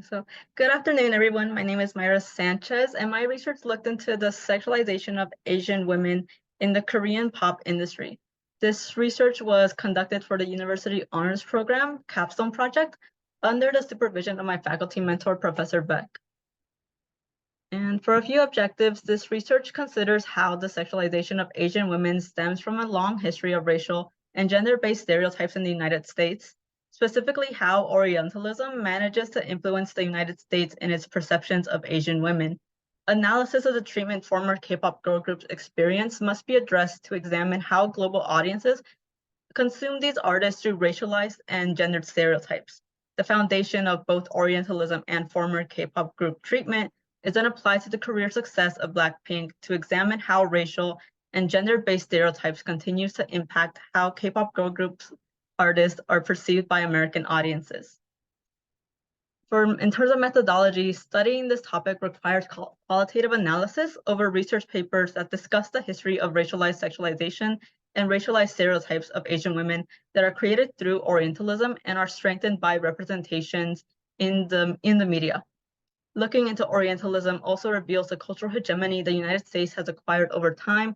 So, good afternoon, everyone. My name is Mayra Sanchez, and my research looked into the sexualization of Asian women in the Korean pop industry. This research was conducted for the University Honors Program Capstone Project under the supervision of my faculty mentor, Professor Beck. And for a few objectives, this research considers how the sexualization of Asian women stems from a long history of racial and gender-based stereotypes in the United States, specifically how Orientalism manages to influence the United States in its perceptions of Asian women. Analysis of the treatment former K-pop girl groups experience must be addressed to examine how global audiences consume these artists through racialized and gendered stereotypes. The foundation of both Orientalism and former K-pop group treatment is then applied to the career success of Blackpink to examine how racial and gender-based stereotypes continues to impact how K-pop girl groups artists are perceived by American audiences. In terms of methodology, studying this topic requires qualitative analysis over research papers that discuss the history of racialized sexualization and racialized stereotypes of Asian women that are created through Orientalism and are strengthened by representations in the media. Looking into Orientalism also reveals the cultural hegemony the United States has acquired over time.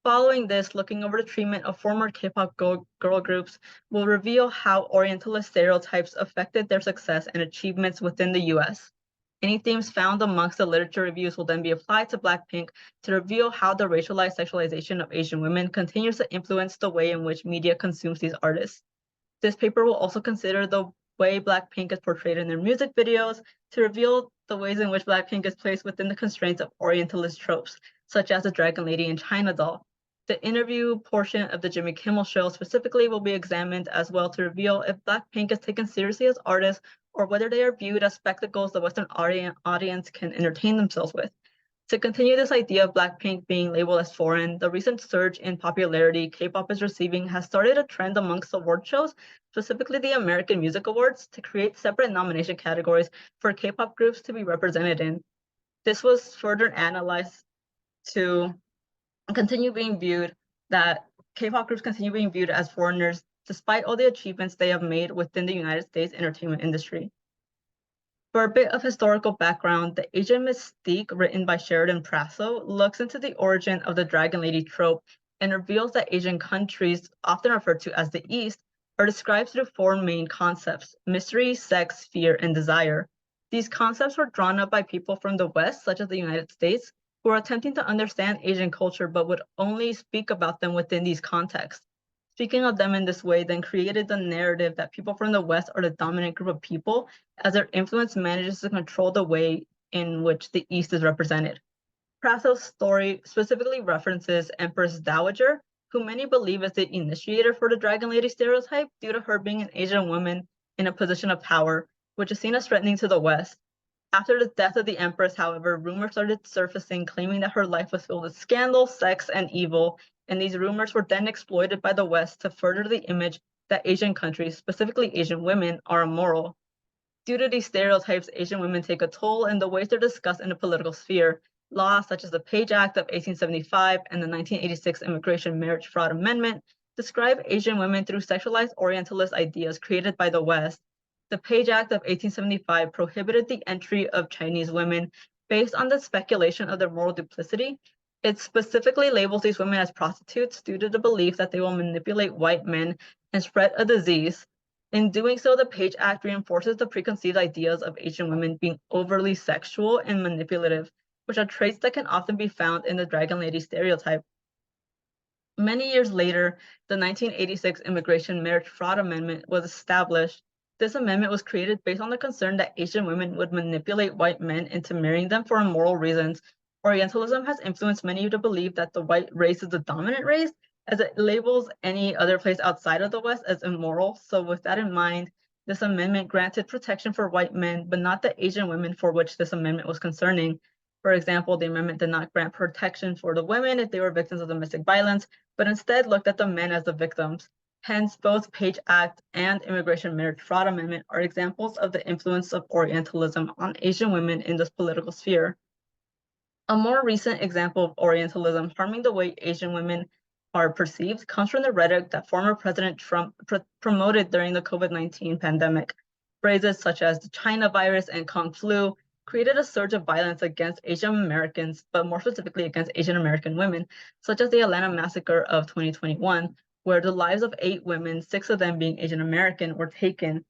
Following this, looking over the treatment of former K-pop girl groups will reveal how Orientalist stereotypes affected their success and achievements within the US. Any themes found amongst the literature reviews will then be applied to Blackpink to reveal how the racialized sexualization of Asian women continues to influence the way in which media consumes these artists. This paper will also consider the way Blackpink is portrayed in their music videos to reveal the ways in which Blackpink is placed within the constraints of Orientalist tropes, such as the Dragon Lady and China doll. The interview portion of the Jimmy Kimmel show specifically will be examined as well to reveal if Blackpink is taken seriously as artists or whether they are viewed as spectacles the Western audience can entertain themselves with. To continue this idea of Blackpink being labeled as foreign, the recent surge in popularity K-pop is receiving has started a trend amongst award shows, specifically the American Music Awards, to create separate nomination categories for K-pop groups to be represented in. This was further analyzed to continue being viewed that K-pop groups continue being viewed as foreigners despite all the achievements they have made within the United States entertainment industry. For a bit of historical background, the Asian Mystique, written by Sheridan Prasso, looks into the origin of the Dragon Lady trope and reveals that Asian countries, often referred to as the East, are described through four main concepts: mystery, sex, fear, and desire. These concepts were drawn up by people from the West, such as the United States, who are attempting to understand Asian culture but would only speak about them within these contexts. Speaking of them in this way then created the narrative that people from the West are the dominant group of people, as their influence manages to control the way in which the East is represented. Prasso's story specifically references Empress Dowager, who many believe is the initiator for the Dragon Lady stereotype due to her being an Asian woman in a position of power, which is seen as threatening to the West. After the death of the Empress, however, rumors started surfacing claiming that her life was filled with scandal, sex, and evil, and these rumors were then exploited by the West to further the image that Asian countries, specifically Asian women, are immoral. Due to these stereotypes, Asian women take a toll in the ways they're discussed in the political sphere. Laws such as the Page Act of 1875 and the 1986 Immigration Marriage Fraud Amendment describe Asian women through sexualized Orientalist ideas created by the West. The Page Act of 1875 prohibited the entry of Chinese women based on the speculation of their moral duplicity. It specifically labels these women as prostitutes due to the belief that they will manipulate white men and spread a disease. In doing so, the Page Act reinforces the preconceived ideas of Asian women being overly sexual and manipulative, which are traits that can often be found in the Dragon Lady stereotype. Many years later, the 1986 Immigration Marriage Fraud Amendment was established. This amendment was created based on the concern that Asian women would manipulate white men into marrying them for immoral reasons. Orientalism has influenced many to believe that the white race is the dominant race, as it labels any other place outside of the West as immoral. So with that in mind, this amendment granted protection for white men, but not the Asian women for which this amendment was concerning. For example, the amendment did not grant protection for the women if they were victims of domestic violence, but instead looked at the men as the victims. Hence, both Page Act and Immigration Marriage Fraud Amendment are examples of the influence of Orientalism on Asian women in this political sphere. A more recent example of Orientalism harming the way Asian women are perceived comes from the rhetoric that former President Trump promoted during the COVID-19 pandemic. Phrases such as the China virus and Kung flu created a surge of violence against Asian Americans, but more specifically against Asian American women, such as the Atlanta massacre of 2021, where the lives of 8 women, 6 of them being Asian American, were taken.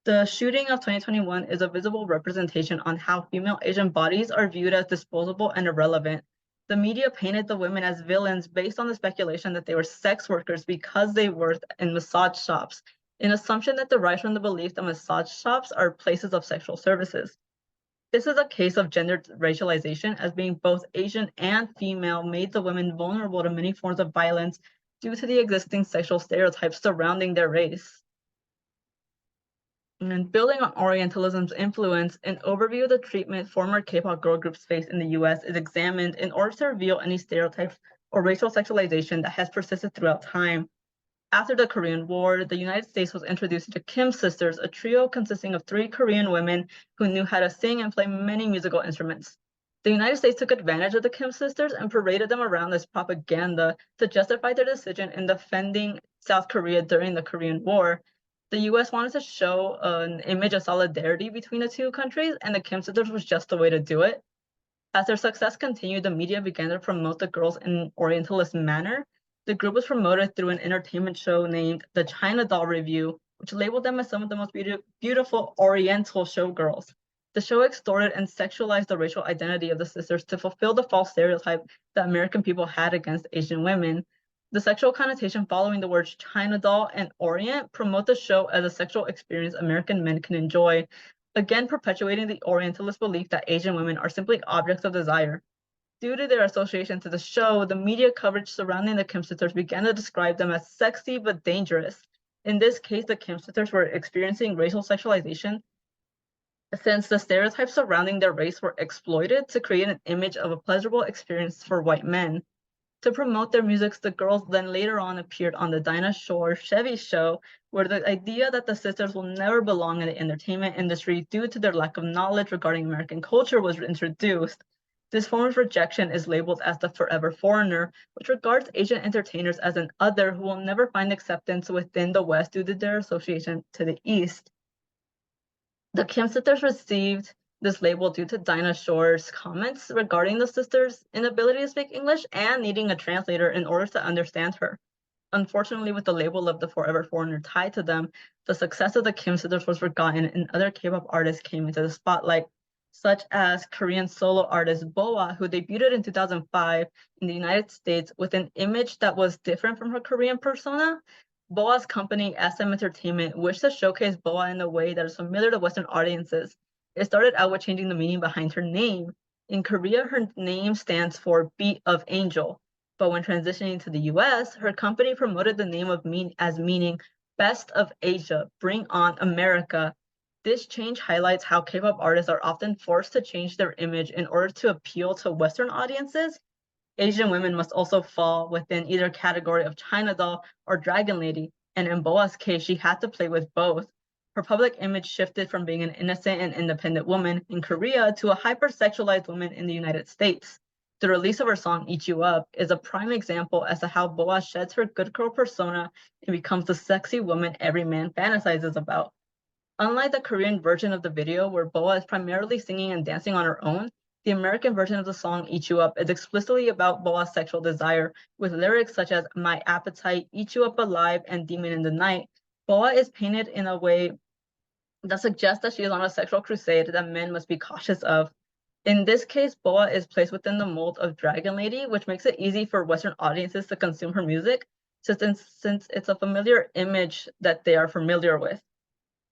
The shooting of 2021 is a visible representation on how female Asian bodies are viewed as disposable and irrelevant. The media painted the women as villains based on the speculation that they were sex workers because they worked in massage shops, an assumption that derives from the belief that massage shops are places of sexual services. This is a case of gendered racialization, as being both Asian and female made the women vulnerable to many forms of violence due to the existing sexual stereotypes surrounding their race. And building on Orientalism's influence, an overview of the treatment former K-pop girl groups face in the US is examined in order to reveal any stereotypes or racial sexualization that has persisted throughout time. After the Korean War, the United States was introduced to the Kim sisters, a trio consisting of 3 Korean women who knew how to sing and play many musical instruments. The United States took advantage of the Kim sisters and paraded them around as propaganda to justify their decision in defending South Korea during the Korean War. The US wanted to show an image of solidarity between the 2 countries, and the Kim sisters was just the way to do it. As their success continued, the media began to promote the girls in an Orientalist manner. The group was promoted through an entertainment show named The China Doll Review, which labeled them as some of the most beautiful Oriental showgirls. The show extorted and sexualized the racial identity of the sisters to fulfill the false stereotype that American people had against Asian women. The sexual connotation following the words China doll and Orient promote the show as a sexual experience American men can enjoy, again perpetuating the Orientalist belief that Asian women are simply objects of desire. Due to their association to the show, the media coverage surrounding the Kim sisters began to describe them as sexy but dangerous. In this case, the Kim sisters were experiencing racial sexualization since the stereotypes surrounding their race were exploited to create an image of a pleasurable experience for white men. To promote their music, the girls then later on appeared on the Dinah Shore Chevy show, where the idea that the sisters will never belong in the entertainment industry due to their lack of knowledge regarding American culture was introduced. This form of rejection is labeled as the forever foreigner, which regards Asian entertainers as an other who will never find acceptance within the West due to their association to the East. The Kim sisters received this label due to Dinah Shore's comments regarding the sisters' inability to speak English and needing a translator in order to understand her. Unfortunately, with the label of the forever foreigner tied to them, the success of the Kim sisters was forgotten and other K-pop artists came into the spotlight, such as Korean solo artist BoA, who debuted in 2005 in the United States with an image that was different from her Korean persona. BoA's company, SM Entertainment, wished to showcase BoA in a way that is familiar to Western audiences. It started out with changing the meaning behind her name. In Korea, her name stands for Beat of Angel, but when transitioning to the US, her company promoted the name as meaning Best of Asia, Bring on America. This change highlights how K-pop artists are often forced to change their image in order to appeal to Western audiences. Asian women must also fall within either category of China doll or dragon lady, and in BoA's case, she had to play with both. Her public image shifted from being an innocent and independent woman in Korea to a hypersexualized woman in the United States. The release of her song Eat You Up is a prime example as to how BoA sheds her good girl persona and becomes the sexy woman every man fantasizes about. Unlike the Korean version of the video, where BoA is primarily singing and dancing on her own, the American version of the song Eat You Up is explicitly about BoA's sexual desire, with lyrics such as My Appetite, Eat You Up Alive, and Demon in the Night. BoA is painted in a way that suggests that she is on a sexual crusade that men must be cautious of. In this case, BoA is placed within the mold of Dragon Lady, which makes it easy for Western audiences to consume her music, since it's a familiar image that they are familiar with.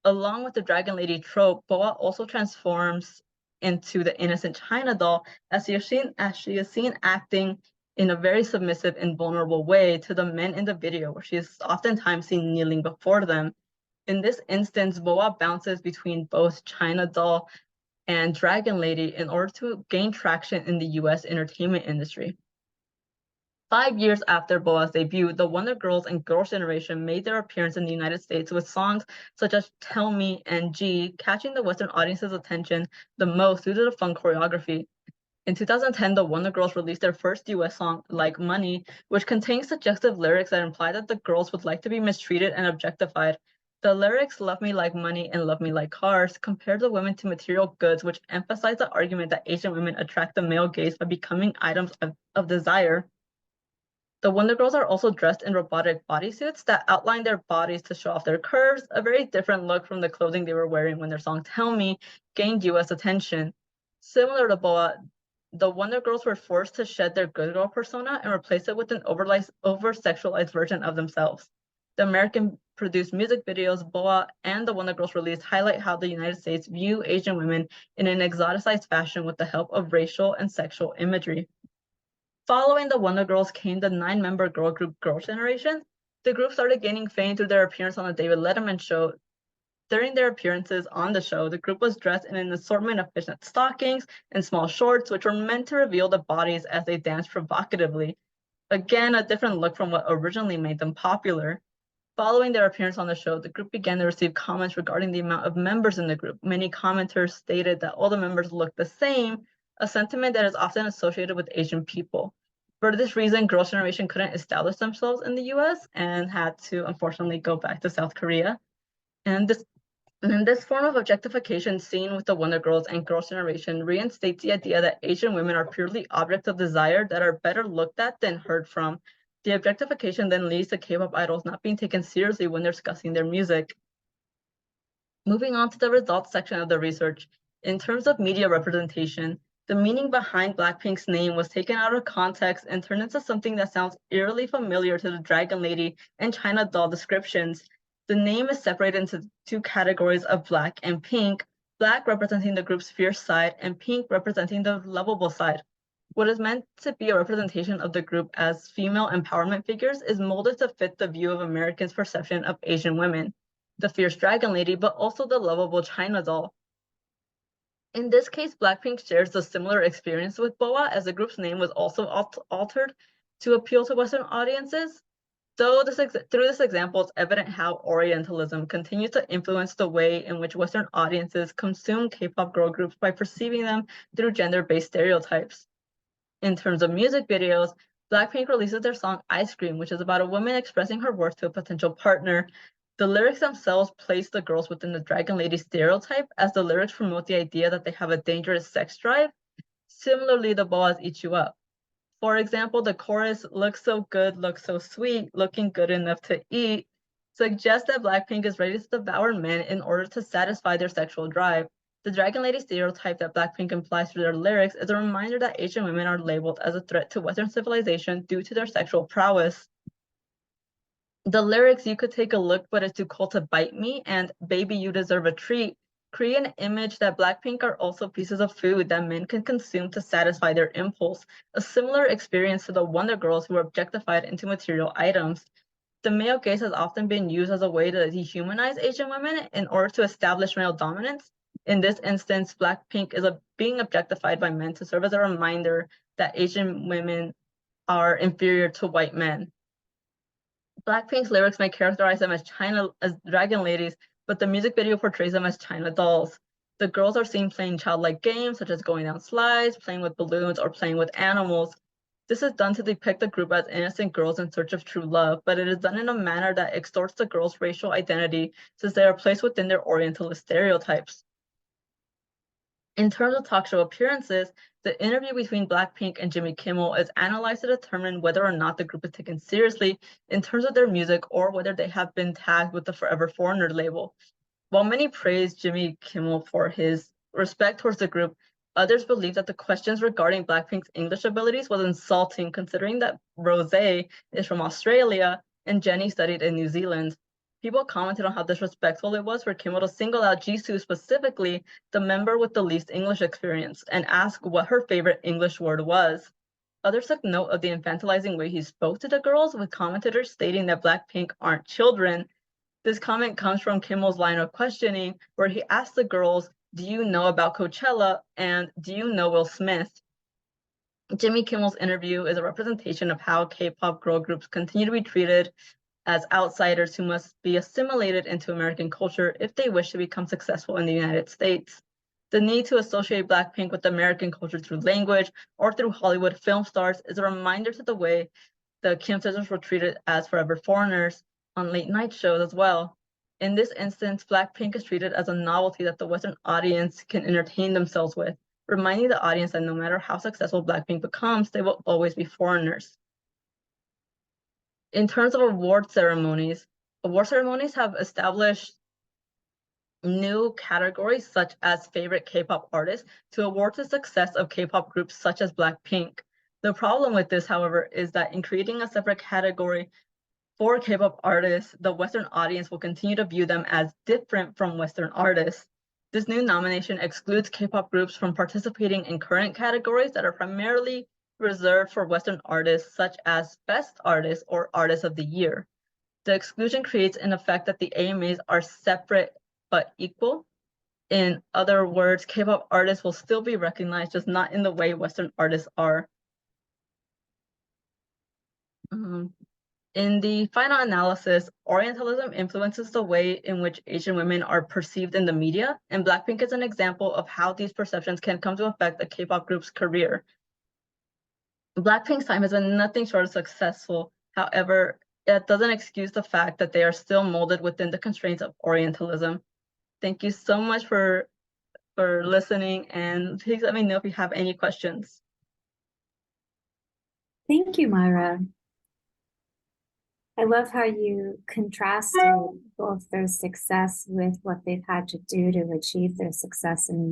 Along with the Dragon Lady trope, BoA also transforms into the innocent China doll as she is seen acting in a very submissive and vulnerable way to the men in the video, where she is oftentimes seen kneeling before them. In this instance, BoA bounces between both China doll and Dragon Lady in order to gain traction in the US entertainment industry. 5 years after BoA's debut, the Wonder Girls and Girls' Generation made their appearance in the United States with songs such as Tell Me and G, catching the Western audience's attention the most due to the fun choreography. In 2010, the Wonder Girls released their first US song, Like Money, which contains suggestive lyrics that imply that the girls would like to be mistreated and objectified. The lyrics "Love Me Like Money" and "Love Me Like Cars" compare the women to material goods, which emphasize the argument that Asian women attract the male gaze by becoming items of desire. The Wonder Girls are also dressed in robotic bodysuits that outline their bodies to show off their curves, a very different look from the clothing they were wearing when their song "Tell Me" gained US attention. Similar to Boa, the Wonder Girls were forced to shed their good girl persona and replace it with an over-sexualized version of themselves. The American-produced music videos Boa and the Wonder Girls released highlight how the United States view Asian women in an exoticized fashion with the help of racial and sexual imagery. Following the Wonder Girls came the 9-member girl group Girl Generation. The group started gaining fame through their appearance on the David Letterman show. During their appearances on the show, the group was dressed in an assortment of fishnet stockings and small shorts, which were meant to reveal the bodies as they danced provocatively. Again, a different look from what originally made them popular. Following their appearance on the show, the group began to receive comments regarding the amount of members in the group. Many commenters stated that all the members looked the same, a sentiment that is often associated with Asian people. For this reason, Girl Generation couldn't establish themselves in the US and had to unfortunately go back to South Korea. And this form of objectification seen with the Wonder Girls and Girl Generation reinstates the idea that Asian women are purely objects of desire that are better looked at than heard from. The objectification then leads to K-pop idols not being taken seriously when discussing their music. Moving on to the results section of the research, in terms of media representation, the meaning behind Blackpink's name was taken out of context and turned into something that sounds eerily familiar to the Dragon Lady and China doll descriptions. The name is separated into two categories of black and pink, black representing the group's fierce side and pink representing the lovable side. What is meant to be a representation of the group as female empowerment figures is molded to fit the view of Americans' perception of Asian women, the fierce dragon lady, but also the lovable China doll. In this case, Blackpink shares a similar experience with Boa, as the group's name was also altered to appeal to Western audiences. Through this example, it's evident how Orientalism continues to influence the way in which Western audiences consume K-pop girl groups by perceiving them through gender-based stereotypes. In terms of music videos, Blackpink releases their song Ice Cream, which is about a woman expressing her worth to a potential partner. The lyrics themselves place the girls within the Dragon Lady stereotype, as the lyrics promote the idea that they have a dangerous sex drive. Similarly, the Boas Eat You Up. For example, the chorus, "Looks so good, looks so sweet, looking good enough to eat," suggests that Blackpink is ready to devour men in order to satisfy their sexual drive. The Dragon Lady stereotype that Blackpink implies through their lyrics is a reminder that Asian women are labeled as a threat to Western civilization due to their sexual prowess. The lyrics, "You could take a look, but it's too cold to bite me," and "Baby, you deserve a treat," create an image that Blackpink are also pieces of food that men can consume to satisfy their impulse, a similar experience to the Wonder Girls who were objectified into material items. The male gaze has often been used as a way to dehumanize Asian women in order to establish male dominance. In this instance, Blackpink is being objectified by men to serve as a reminder that Asian women are inferior to white men. Blackpink's lyrics may characterize them as dragon ladies, but the music video portrays them as China dolls. The girls are seen playing childlike games such as going down slides, playing with balloons, or playing with animals. This is done to depict the group as innocent girls in search of true love, but it is done in a manner that extorts the girls' racial identity since they are placed within their Orientalist stereotypes. In terms of talk show appearances, the interview between Blackpink and Jimmy Kimmel is analyzed to determine whether or not the group is taken seriously in terms of their music or whether they have been tagged with the Forever Foreigner label. While many praise Jimmy Kimmel for his respect towards the group, others believe that the questions regarding Blackpink's English abilities was insulting, considering that Rosé is from Australia and Jennie studied in New Zealand. People commented on how disrespectful it was for Kimmel to single out Jisoo specifically, the member with the least English experience, and ask what her favorite English word was. Others took note of the infantilizing way he spoke to the girls, with commentators stating that Blackpink aren't children. This comment comes from Kimmel's line of questioning, where he asked the girls, "Do you know about Coachella?" and "Do you know Will Smith?" Jimmy Kimmel's interview is a representation of how K-pop girl groups continue to be treated as outsiders who must be assimilated into American culture if they wish to become successful in the United States. The need to associate Blackpink with American culture through language or through Hollywood film stars is a reminder to the way the Kim sisters were treated as forever foreigners on late night shows as well. In this instance, Blackpink is treated as a novelty that the Western audience can entertain themselves with, reminding the audience that no matter how successful Blackpink becomes, they will always be foreigners. In terms of award ceremonies have established new categories such as favorite K-pop artists to award the success of K-pop groups such as Blackpink. The problem with this, however, is that in creating a separate category for K-pop artists, the Western audience will continue to view them as different from Western artists. This new nomination excludes K-pop groups from participating in current categories that are primarily reserved for Western artists, such as Best Artist or Artist of the Year. The exclusion creates an effect that the AMAs are separate but equal. In other words, K-pop artists will still be recognized, just not in the way Western artists are. In the final analysis, Orientalism influences the way in which Asian women are perceived in the media, and Blackpink is an example of how these perceptions can come to affect a K-pop group's career. Blackpink's time has been nothing short of successful. However, it doesn't excuse the fact that they are still molded within the constraints of Orientalism. Thank you so much for listening, and please let me know if you have any questions. Thank you, Mayra. I love how you contrasted both their success with what they've had to do to achieve their success in